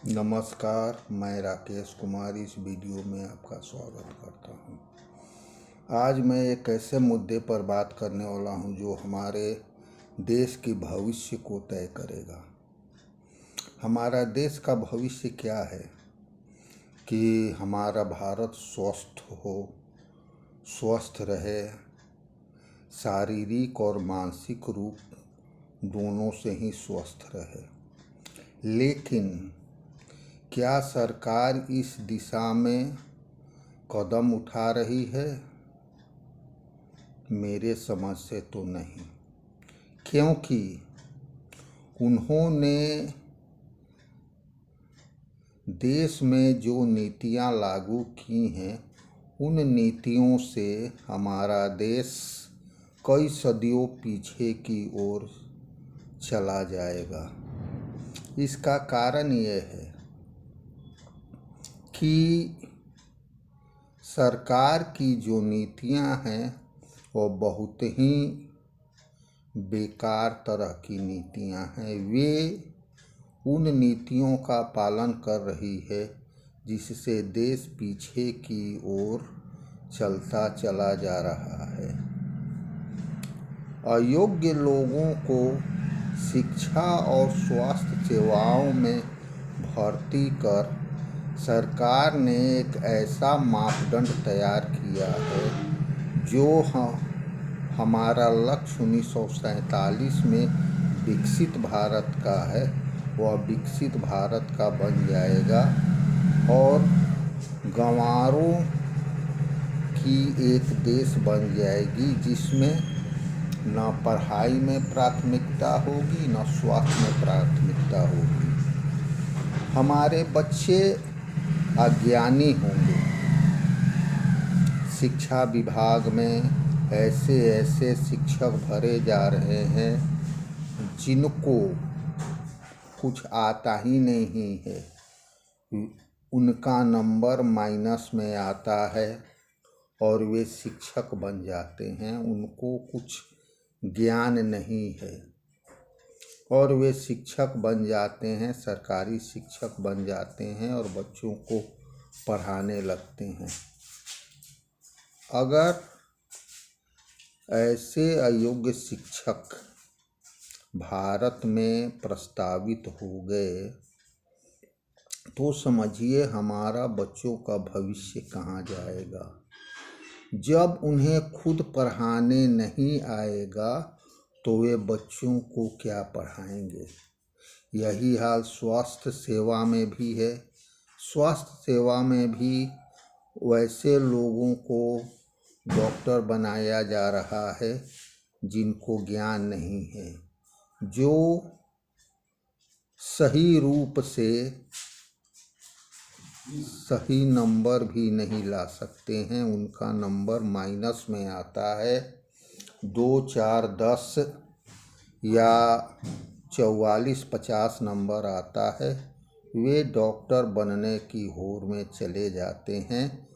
नमस्कार, मैं राकेश कुमार इस वीडियो में आपका स्वागत करता हूं। आज मैं एक ऐसे मुद्दे पर बात करने वाला हूं जो हमारे देश के भविष्य को तय करेगा। हमारा देश का भविष्य क्या है कि हमारा भारत स्वस्थ हो, स्वस्थ रहे, शारीरिक और मानसिक रूप दोनों से ही स्वस्थ रहे। लेकिन क्या सरकार इस दिशा में कदम उठा रही है? मेरे समझ से तो नहीं, क्योंकि उन्होंने देश में जो नीतियां लागू की हैं, उन नीतियों से हमारा देश कई सदियों पीछे की ओर चला जाएगा। इसका कारण यह है कि सरकार की जो नीतियां हैं वो बहुत ही बेकार तरह की नीतियां हैं। वे उन नीतियों का पालन कर रही है जिससे देश पीछे की ओर चलता चला जा रहा है। अयोग्य लोगों को शिक्षा और स्वास्थ्य सेवाओं में भर्ती कर सरकार ने एक ऐसा मापदंड तैयार किया है जो हमारा लक्ष्य 1947 में विकसित भारत का है, वह विकसित भारत का बन जाएगा और गंवारों की एक देश बन जाएगी जिसमें न पढ़ाई में प्राथमिकता होगी, न स्वास्थ्य में प्राथमिकता होगी। हमारे बच्चे अज्ञानी होंगे। शिक्षा विभाग में ऐसे ऐसे शिक्षक भरे जा रहे हैं जिनको कुछ आता ही नहीं है, उनका नंबर माइनस में आता है और वे शिक्षक बन जाते हैं। उनको कुछ ज्ञान नहीं है और वे शिक्षक बन जाते हैं, सरकारी शिक्षक बन जाते हैं और बच्चों को पढ़ाने लगते हैं। अगर ऐसे अयोग्य शिक्षक भारत में प्रस्तावित हो गए तो समझिए हमारा बच्चों का भविष्य कहाँ जाएगा। जब उन्हें खुद पढ़ाने नहीं आएगा तो वे बच्चों को क्या पढ़ाएंगे। यही हाल स्वास्थ्य सेवा में भी है। स्वास्थ्य सेवा में भी वैसे लोगों को डॉक्टर बनाया जा रहा है जिनको ज्ञान नहीं है, जो सही रूप से सही नंबर भी नहीं ला सकते हैं। उनका नंबर माइनस में आता है, 2, 4, 10 या 44-50 नंबर आता है। वे डॉक्टर बनने की होड़ में चले जाते हैं।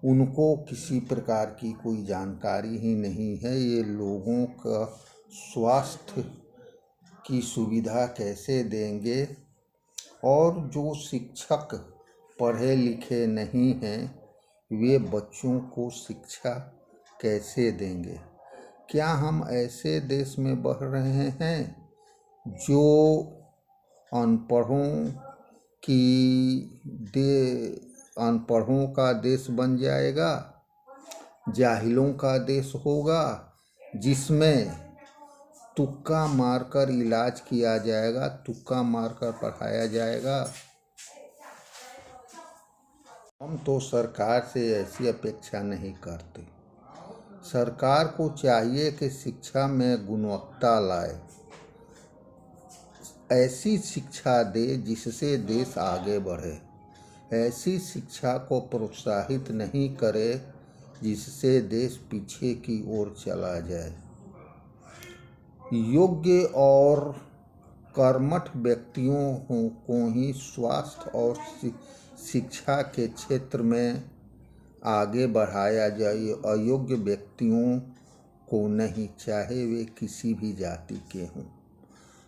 उनको किसी प्रकार की कोई जानकारी ही नहीं है ये लोगों का स्वास्थ्य की सुविधा कैसे देंगे, और जो शिक्षक पढ़े लिखे नहीं हैं वे बच्चों को शिक्षा कैसे देंगे। क्या हम ऐसे देश में बढ़ रहे हैं जो अनपढ़ों का देश बन जाएगा, जाहिलों का देश होगा जिसमें तुक्का मारकर इलाज किया जाएगा, तुक्का मारकर पढ़ाया जाएगा। हम तो सरकार से ऐसी अपेक्षा नहीं करते। सरकार को चाहिए कि शिक्षा में गुणवत्ता लाए, ऐसी शिक्षा दे जिससे देश आगे बढ़े। ऐसी शिक्षा को प्रोत्साहित नहीं करे जिससे देश पीछे की ओर चला जाए। योग्य और कर्मठ व्यक्तियों को ही स्वास्थ्य और शिक्षा के क्षेत्र में आगे बढ़ाया जाए। अयोग्य व्यक्तियों को नहीं, चाहे वे किसी भी जाति के हों।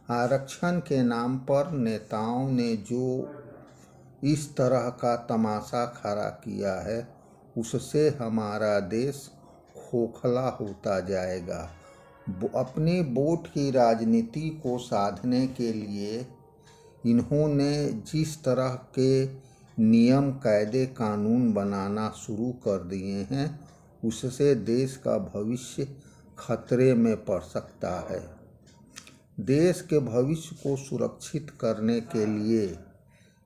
आरक्षण के नाम पर नेताओं ने जो इस तरह का तमाशा खड़ा किया है, उससे हमारा देश खोखला होता जाएगा। अपनी वोट की राजनीति को साधने के लिए इन्होंने जिस तरह के नियम कायदे कानून बनाना शुरू कर दिए हैं, उससे देश का भविष्य खतरे में पड़ सकता है। देश के भविष्य को सुरक्षित करने के लिए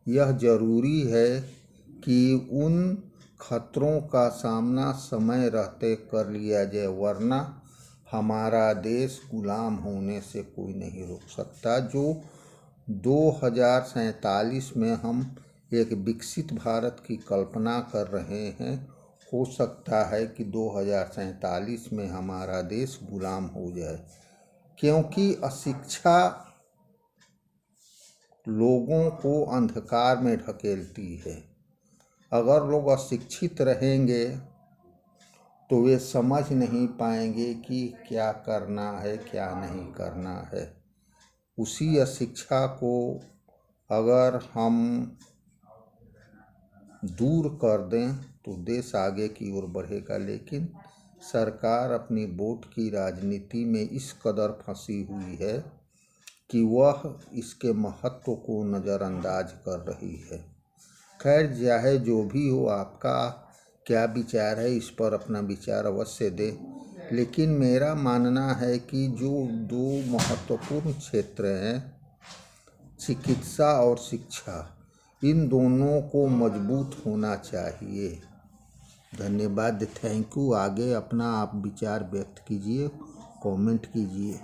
यह जरूरी है कि उन खतरों का सामना समय रहते कर लिया जाए, वरना हमारा देश गुलाम होने से कोई नहीं रोक सकता। जो 2047 में हम एक विकसित भारत की कल्पना कर रहे हैं, हो सकता है कि 2047 में हमारा देश गुलाम हो जाए, क्योंकि अशिक्षा लोगों को अंधकार में ढकेलती है। अगर लोग अशिक्षित रहेंगे तो वे समझ नहीं पाएंगे कि क्या करना है क्या नहीं करना है। उसी अशिक्षा को अगर हम दूर कर दें तो देश आगे की ओर बढ़ेगा। लेकिन सरकार अपनी वोट की राजनीति में इस कदर फंसी हुई है कि वह इसके महत्व को नज़रअंदाज कर रही है। खैर, चाहे जो भी हो, आपका क्या विचार है इस पर अपना विचार अवश्य दें। लेकिन मेरा मानना है कि जो दो महत्वपूर्ण क्षेत्र हैं, चिकित्सा और शिक्षा, इन दोनों को मजबूत होना चाहिए। धन्यवाद, थैंक यू। आगे अपना आप विचार व्यक्त कीजिए, कमेंट कीजिए।